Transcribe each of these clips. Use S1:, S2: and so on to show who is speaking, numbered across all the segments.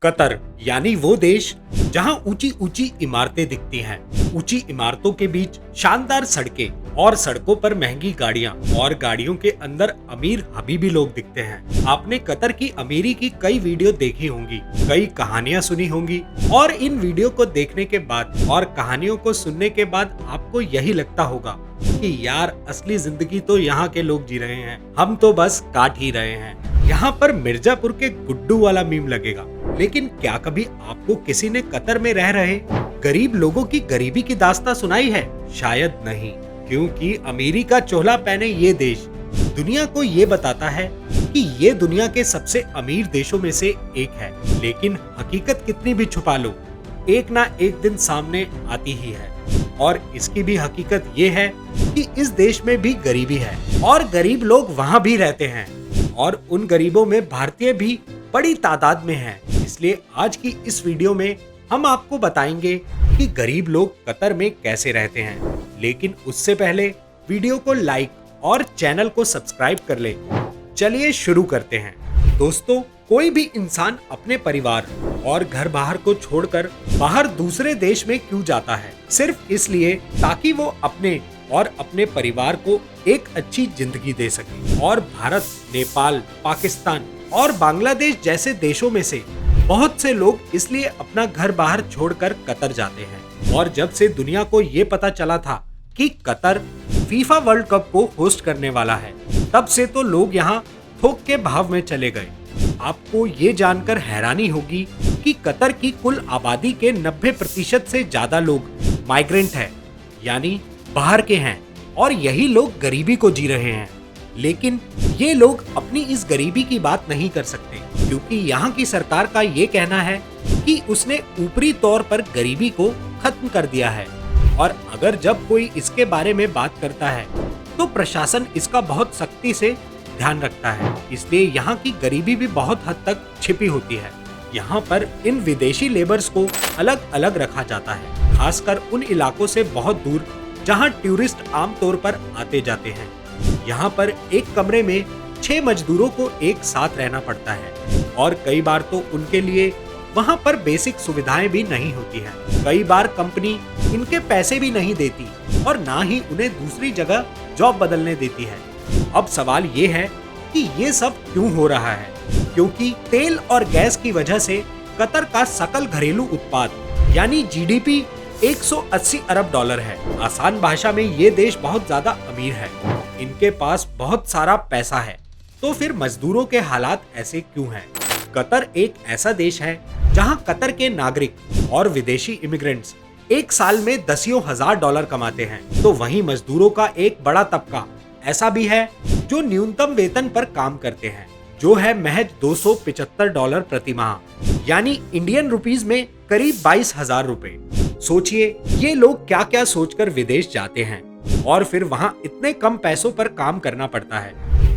S1: Qatar यानी वो देश जहां ऊंची ऊंची इमारतें दिखती हैं, ऊंची इमारतों के बीच शानदार सड़कें और सड़कों पर महंगी गाड़ियां और गाड़ियों के अंदर अमीर हबीबी लोग दिखते हैं। आपने कतर की अमीरी की कई वीडियो देखी होंगी, कई कहानियां सुनी होंगी और इन वीडियो को देखने के बाद और कहानियों को सुनने के बाद आपको यही लगता होगा कि यार असली जिंदगी तो यहाँ के लोग जी रहे हैं, हम तो बस काट ही रहे हैं। यहाँ पर मिर्जापुर के गुड्डू वाला मीम लगेगा। लेकिन क्या कभी आपको किसी ने कतर में रह रहे गरीब लोगों की गरीबी की दास्तां सुनाई है? शायद नहीं, क्योंकि अमीरी का चोला पहने ये देश दुनिया को ये बताता है कि ये दुनिया के सबसे अमीर देशों में से एक है। लेकिन हकीकत कितनी भी छुपा लो, एक ना एक दिन सामने आती ही है। और इसकी भी हकीकत ये है कि इस देश में भी गरीबी है और गरीब लोग वहाँ भी रहते हैं और उन गरीबों में भारतीय भी बड़ी तादाद में हैं। इसलिए आज की इस वीडियो में हम आपको बताएंगे कि गरीब लोग कतर में कैसे रहते हैं। लेकिन उससे पहले वीडियो को लाइक और चैनल को सब्सक्राइब कर ले। चलिए शुरू करते हैं। दोस्तों, कोई भी इंसान अपने परिवार और घर बाहर को छोड़कर बाहर दूसरे देश में क्यों जाता है? सिर्फ इसलिए ताकि वो अपने और अपने परिवार को एक अच्छी जिंदगी दे सके। और भारत, नेपाल, पाकिस्तान और बांग्लादेश जैसे देशों में से बहुत से लोग इसलिए अपना घर बाहर छोड़कर कतर जाते हैं। और जब से दुनिया को ये पता चला था कि कतर फीफा वर्ल्ड कप को होस्ट करने वाला है, तब से तो लोग यहाँ थोक के भाव में चले गए। आपको ये जानकर हैरानी होगी कि कतर की कुल आबादी के 90% से ज्यादा लोग माइग्रेंट हैं, यानी बाहर के हैं, और यही लोग गरीबी को जी रहे हैं। लेकिन ये लोग अपनी इस गरीबी की बात नहीं कर सकते, क्योंकि यहाँ की सरकार का ये कहना है कि उसने ऊपरी तौर पर गरीबी को खत्म कर दिया है। और अगर जब कोई इसके बारे में बात करता है तो प्रशासन इसका बहुत सख्ती से ध्यान रखता है। इसलिए यहाँ की गरीबी भी बहुत हद तक छिपी होती है। यहाँ पर इन विदेशी लेबर्स को अलग अलग रखा जाता है, खासकर उन इलाकों से बहुत दूर जहाँ टूरिस्ट आमतौर पर आते जाते हैं। यहाँ पर एक कमरे में 6 मजदूरों को एक साथ रहना पड़ता है और कई बार तो उनके लिए वहाँ पर बेसिक सुविधाएं भी नहीं होती हैं। कई बार कंपनी इनके पैसे भी नहीं देती और ना ही उन्हें दूसरी जगह जॉब बदलने देती है। अब सवाल ये है कि ये सब क्यों हो रहा है? क्योंकि तेल और गैस की वजह से कतर का सकल घरेलू उत्पाद यानी जीडीपी 180 अरब डॉलर है। आसान भाषा में ये देश बहुत ज्यादा अमीर है, इनके पास बहुत सारा पैसा है। तो फिर मजदूरों के हालात ऐसे क्यों हैं? कतर एक ऐसा देश है जहां कतर के नागरिक और विदेशी इमिग्रेंट्स एक साल में दसियों हजार डॉलर कमाते हैं। तो वहीं मजदूरों का एक बड़ा तबका ऐसा भी है जो न्यूनतम वेतन पर काम करते हैं, जो है महज 275 डॉलर प्रति माह, यानी इंडियन रुपीस में करीब 22,000 रुपए। सोचिए ये लोग क्या क्या सोचकर विदेश जाते हैं और फिर वहां इतने कम पैसों पर काम करना पड़ता है,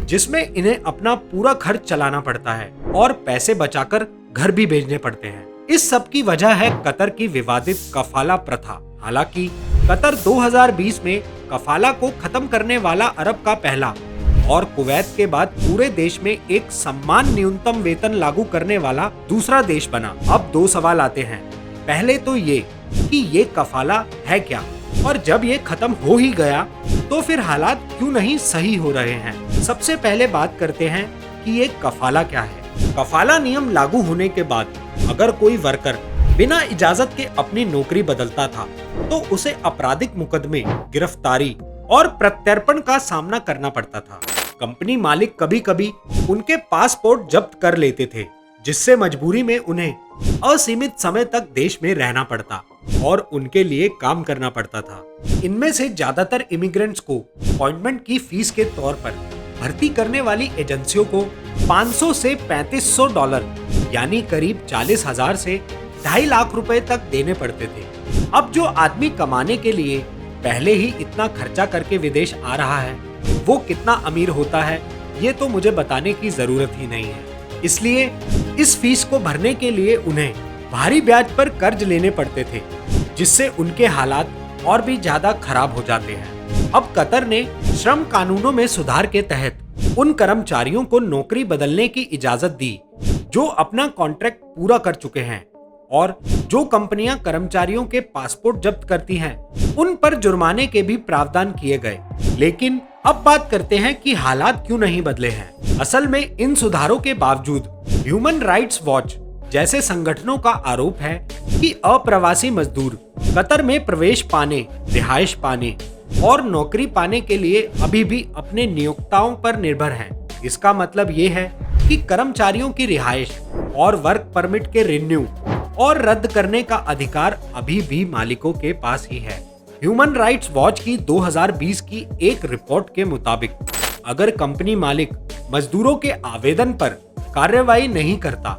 S1: जिसमें इन्हें अपना पूरा खर्च चलाना पड़ता है और पैसे बचाकर घर भी भेजने पड़ते हैं। इस सब की वजह है कतर की विवादित कफाला प्रथा। हालांकि कतर 2020 में कफाला को खत्म करने वाला अरब का पहला और कुवैत के बाद पूरे देश में एक समान न्यूनतम वेतन लागू करने वाला दूसरा देश बना। अब 2 सवाल आते हैं। पहले तो ये कि ये कफाला है क्या, और जब ये खत्म हो ही गया तो फिर हालात क्यों नहीं सही हो रहे हैं? सबसे पहले बात करते हैं कि ये कफाला क्या है। कफाला नियम लागू होने के बाद अगर कोई वर्कर बिना इजाजत के अपनी नौकरी बदलता था तो उसे आपराधिक मुकदमे, गिरफ्तारी और प्रत्यर्पण का सामना करना पड़ता था। कंपनी मालिक कभी कभी उनके पासपोर्ट जब्त कर लेते थे, जिससे मजबूरी में उन्हें असीमित समय तक देश में रहना पड़ता और उनके लिए काम करना पड़ता था। इनमें से ज्यादातर इमिग्रेंट्स को अपॉइंटमेंट की फीस के तौर पर भर्ती करने वाली एजेंसियों को 500 से 3500 डॉलर यानी करीब 40,000 से 2.5 लाख रुपए तक देने पड़ते थे। अब जो आदमी कमाने के लिए पहले ही इतना खर्चा करके विदेश आ रहा है, वो कितना अमीर होता है ये तो मुझे बताने की जरूरत ही नहीं है। इसलिए इस फीस को भरने के लिए उन्हें भारी ब्याज पर कर्ज लेने पड़ते थे, जिससे उनके हालात और भी ज्यादा खराब हो जाते हैं। अब कतर ने श्रम कानूनों में सुधार के तहत उन कर्मचारियों को नौकरी बदलने की इजाजत दी जो अपना कॉन्ट्रैक्ट पूरा कर चुके हैं और जो कंपनियां कर्मचारियों के पासपोर्ट जब्त करती हैं, उन पर जुर्माने के भी प्रावधान किए गए। लेकिन अब बात करते हैं कि हालात क्यों नहीं बदले हैं। असल में इन सुधारों के बावजूद ह्यूमन राइट्स वॉच जैसे संगठनों का आरोप है कि अप्रवासी मजदूर कतर में प्रवेश पाने, रिहाइश पाने और नौकरी पाने के लिए अभी भी अपने नियोक्ताओं पर निर्भर हैं। इसका मतलब ये है कि कर्मचारियों की रिहाइश और वर्क परमिट के रिन्यू और रद्द करने का अधिकार अभी भी मालिकों के पास ही है। ह्यूमन राइट्स वॉच की 2020 की एक रिपोर्ट के मुताबिक अगर कंपनी मालिक मजदूरों के आवेदन पर कार्रवाई नहीं करता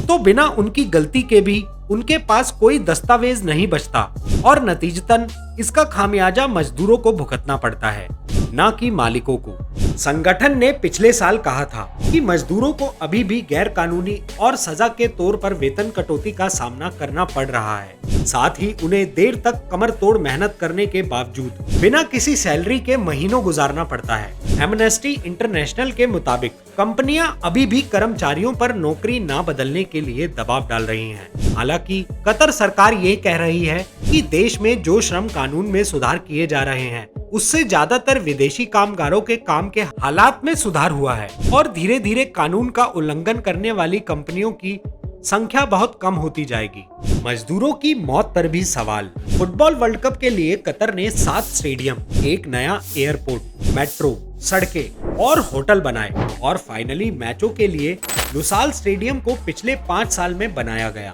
S1: तो बिना उनकी गलती के भी उनके पास कोई दस्तावेज नहीं बचता और नतीजतन इसका खामियाजा मजदूरों को भुगतना पड़ता है, न कि मालिकों को। संगठन ने पिछले साल कहा था कि मजदूरों को अभी भी गैर कानूनी और सजा के तौर पर वेतन कटौती का सामना करना पड़ रहा है। साथ ही उन्हें देर तक कमर तोड़ मेहनत करने के बावजूद बिना किसी सैलरी के महीनों गुजारना पड़ता है। एमनेस्टी इंटरनेशनल के मुताबिक कंपनियां अभी भी कर्मचारियों पर नौकरी ना बदलने के लिए दबाव डाल रही हैं। हालांकि कतर सरकार ये कह रही है कि देश में जो श्रम कानून में सुधार किए जा रहे हैं उससे ज्यादातर विदेशी कामगारों के काम के हालात में सुधार हुआ है और धीरे धीरे कानून का उल्लंघन करने वाली कंपनियों की संख्या बहुत कम होती जाएगी। मजदूरों की मौत पर भी सवाल। फुटबॉल वर्ल्ड कप के लिए कतर ने 7 स्टेडियम, एक नया एयरपोर्ट, मेट्रो, सड़कें और होटल बनाए और फाइनली मैचों के लिए लुसाल स्टेडियम को पिछले 5 साल में बनाया गया।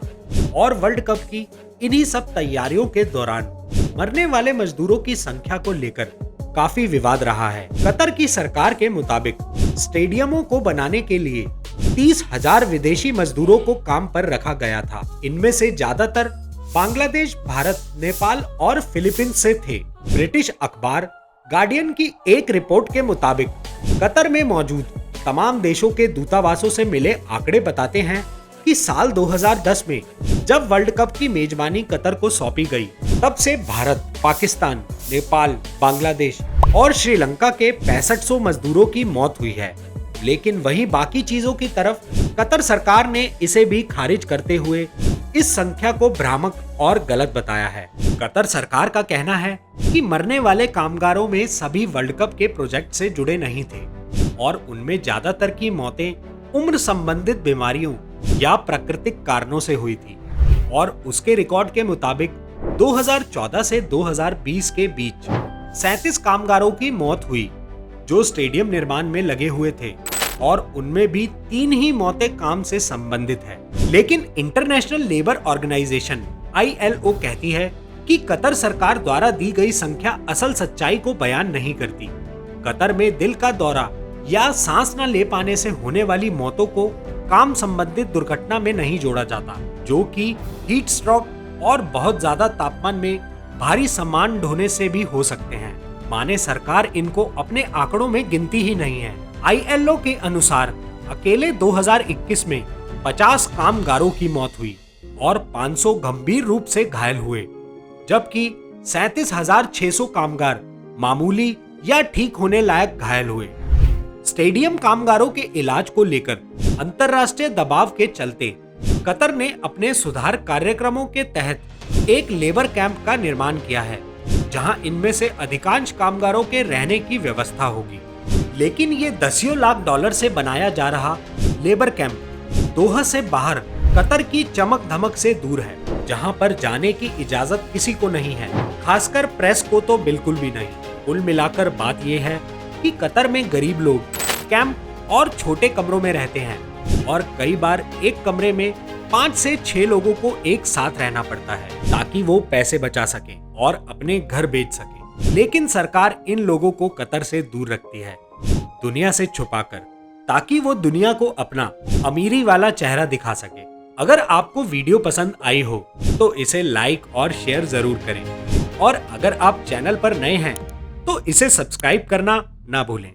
S1: और वर्ल्ड कप की इन्हीं सब तैयारियों के दौरान मरने वाले मजदूरों की संख्या को लेकर काफी विवाद रहा है। कतर की सरकार के मुताबिक स्टेडियमों को बनाने के लिए 30,000 विदेशी मजदूरों को काम पर रखा गया था। इनमें से ज्यादातर बांग्लादेश, भारत, नेपाल और फिलीपींस से थे। ब्रिटिश अखबार गार्डियन की एक रिपोर्ट के मुताबिक कतर में मौजूद तमाम देशों के दूतावासों से मिले आंकड़े बताते हैं कि साल 2010 में जब वर्ल्ड कप की मेजबानी कतर को सौंपी गई, तब से भारत, पाकिस्तान, नेपाल, बांग्लादेश और श्रीलंका के 6500 मजदूरों की मौत हुई है। लेकिन वहीं बाकी चीजों की तरफ कतर सरकार ने इसे भी खारिज करते हुए इस संख्या को भ्रामक और गलत बताया है। कतर सरकार का कहना है कि मरने वाले कामगारों में सभी वर्ल्ड कप के प्रोजेक्ट से जुड़े नहीं थे और उनमें ज्यादातर की मौतें उम्र संबंधित बीमारियों या प्राकृतिक कारणों से हुई थी। और उसके रिकॉर्ड के मुताबिक 2014 से 2020 के बीच 37 कामगारों की मौत हुई जो स्टेडियम निर्माण में लगे हुए थे और उनमें भी 3 ही मौतें काम से संबंधित है। लेकिन इंटरनेशनल लेबर ऑर्गेनाइजेशन ILO कहती है कि कतर सरकार द्वारा दी गई संख्या असल सच्चाई को बयान नहीं करती। कतर में दिल का दौरा या सांस न ले पाने से होने वाली मौतों को काम संबंधित दुर्घटना में नहीं जोड़ा जाता, जो कि हीट स्ट्रोक और बहुत ज्यादा तापमान में भारी सामान ढोने से भी हो सकते हैं। माने सरकार इनको अपने आंकड़ों में गिनती ही नहीं है। ILO के अनुसार अकेले 2021 में 50 कामगारों की मौत हुई और 500 गंभीर रूप से घायल हुए, जबकि 37,600 कामगार मामूली या ठीक होने लायक घायल हुए। स्टेडियम कामगारों के इलाज को लेकर अंतर्राष्ट्रीय दबाव के चलते कतर ने अपने सुधार कार्यक्रमों के तहत एक लेबर कैंप का निर्माण किया है, जहां इनमें से अधिकांश कामगारों के रहने की व्यवस्था होगी। लेकिन ये दसियों लाख डॉलर से बनाया जा रहा लेबर कैंप दोहा से बाहर कतर की चमक धमक से दूर है, जहां पर जाने की इजाजत किसी को नहीं है, खासकर प्रेस को तो बिल्कुल भी नहीं। कुल मिलाकर बात यह है कि कतर में गरीब लोग कैंप और छोटे कमरों में रहते हैं और कई बार एक कमरे में 5 से 6 लोगों को एक साथ रहना पड़ता है ताकि वो पैसे बचा सकें और अपने घर बेच सकें। लेकिन सरकार इन लोगों को कतर से दूर रखती है, दुनिया से छुपाकर, ताकि वो दुनिया को अपना अमीरी वाला चेहरा दिखा सके। अगर आपको वीडियो पसंद आई हो तो इसे लाइक और शेयर जरूर करें और अगर आप चैनल पर नए हैं तो इसे सब्सक्राइब करना ना भूलें।